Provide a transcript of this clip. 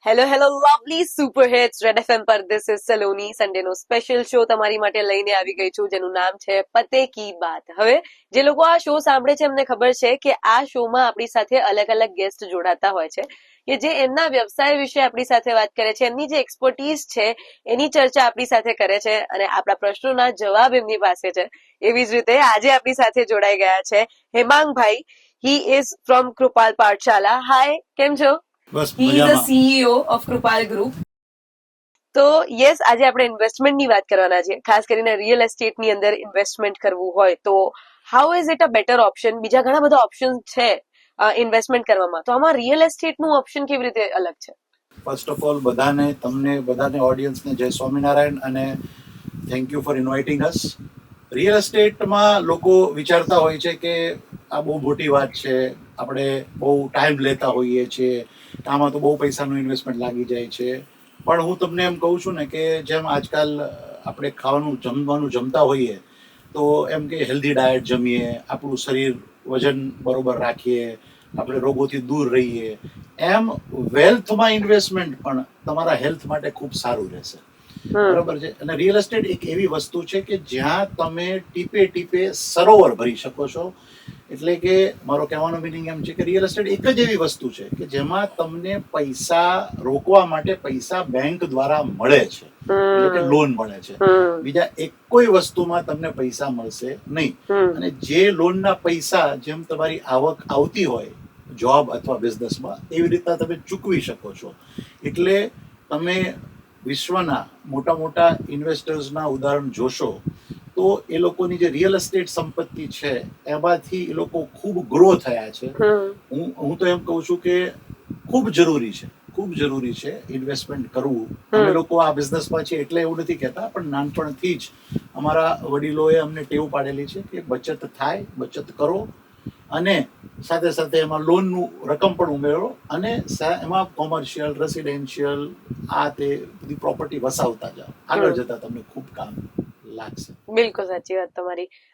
Hello hello lovely super hits Red FM પર this is Saloni Sunday નો special show તમારી માટે લઈને આવી ગઈ છું જેનું નામ છે પતે કી બાત. હવે જે લોકો આ શો સાંભળે છે એમને ખબર છે કે આ શોમાં આપણી સાથે અલગ અલગ ગેસ્ટ જોડાતા હોય છે કે જે એમના વ્યવસાય વિશે આપણી સાથે વાત કરે છે, એમની જે એક્સપર્ટીઝ છે એની ચર્ચા આપણી સાથે કરે છે અને આપણા પ્રશ્નોના જવાબ એમની પાસે છે. એવી જ રીતે આજે આપણી સાથે જોડાઈ ગયા છે Hemangbhai. He is from Krupal Pathshala. Hi, કેમ છો? બસ He is the મજામાં. CEO of Krupal Group. તો યસ, આજે આપણે ઇન્વેસ્ટમેન્ટની વાત કરવાના છે. ખાસ કરીને રિયલ એસ્ટેટની અંદર ઇન્વેસ્ટમેન્ટ કરવું હોય તો how is it a better option? બીજા ઘણા બધા ઓપ્શન છે ઇન્વેસ્ટમેન્ટ કરવામાં, તો આમાં રિયલ એસ્ટેટનું ઓપ્શન કેવી રીતે અલગ છે? ફર્સ્ટ ઓફ ઓલ બધાને ઓડિયન્સને જય સ્વામિનારાયણ અને thank you for inviting us. Real એસ્ટેટમાં લોકો વિચારતા હોય છે કે આ બહુ મોટી વાત છે, આપણે બહુ ટાઈમ લેતા હોઈએ છીએ, આમાં તો બહુ પૈસાનું ઇન્વેસ્ટમેન્ટ લાગી જાય છે. પણ હું તમને એમ કહું છું ને કે જેમ આજકાલ આપણે જમવાનું જમતા હોઈએ તો એમ કે હેલ્ધી ડાયટ જમીએ, આપણું શરીર વજન બરોબર રાખીએ, આપણે રોગોથી દૂર રહીએ, એમ વેલ્થમાં ઇન્વેસ્ટમેન્ટ પણ તમારા હેલ્થ માટે ખૂબ સારું રહેશે. બરોબર છે. અને રિયલ એસ્ટેટ એક એવી વસ્તુ છે કે જ્યાં તમે ટીપે ટીપે સરોવર ભરી શકો છો. એટલે કે મારો કહેવાનો મિનિંગ એમ છે કે રિયલ એસ્ટેટ એક જ એવી વસ્તુ છે કે જેમાં તમને પૈસા રોકવા માટે પૈસા બેંક દ્વારા મળે છે, એટલે કે લોન મળે છે. બીજા એક કોઈ વસ્તુમાં તમને પૈસા મળશે નહીં. અને જે લોનના પૈસા જેમ તમારી આવક આવતી હોય જોબ અથવા બિઝનેસમાં, એવી રીતના તમે ચૂકવી શકો છો. એટલે તમે વિશ્વના મોટા મોટા ઇન્વેસ્ટર્સના ઉદાહરણ જોશો તો એ લોકોની જે રિયલ એસ્ટેટ સંપત્તિ છે એમાંથી એ લોકો ખૂબ ગ્રો થયા છે. હું તો એમ કહું છું કે ખૂબ જરૂરી છે ઇન્વેસ્ટમેન્ટ કરવું. અમે લોકો આ બિઝનેસમાં છીએ એટલે એવું નથી કહેતા, પણ નાનપણથી જ અમારા વડીલોએ અમને ટેવ પાડેલી છે કે બચત થાય, બચત કરો અને સાથે સાથે એમાં લોનનું રકમ પણ ઉમેરો અને એમાં કોમર્શિયલ, રેસિડેન્શિયલ, આ તે બધી પ્રોપર્ટી વસાવતા જાઓ. આગળ જતા તમને ખૂબ કામ લાગશે. બિલકુલ સાચી વાત તમારી.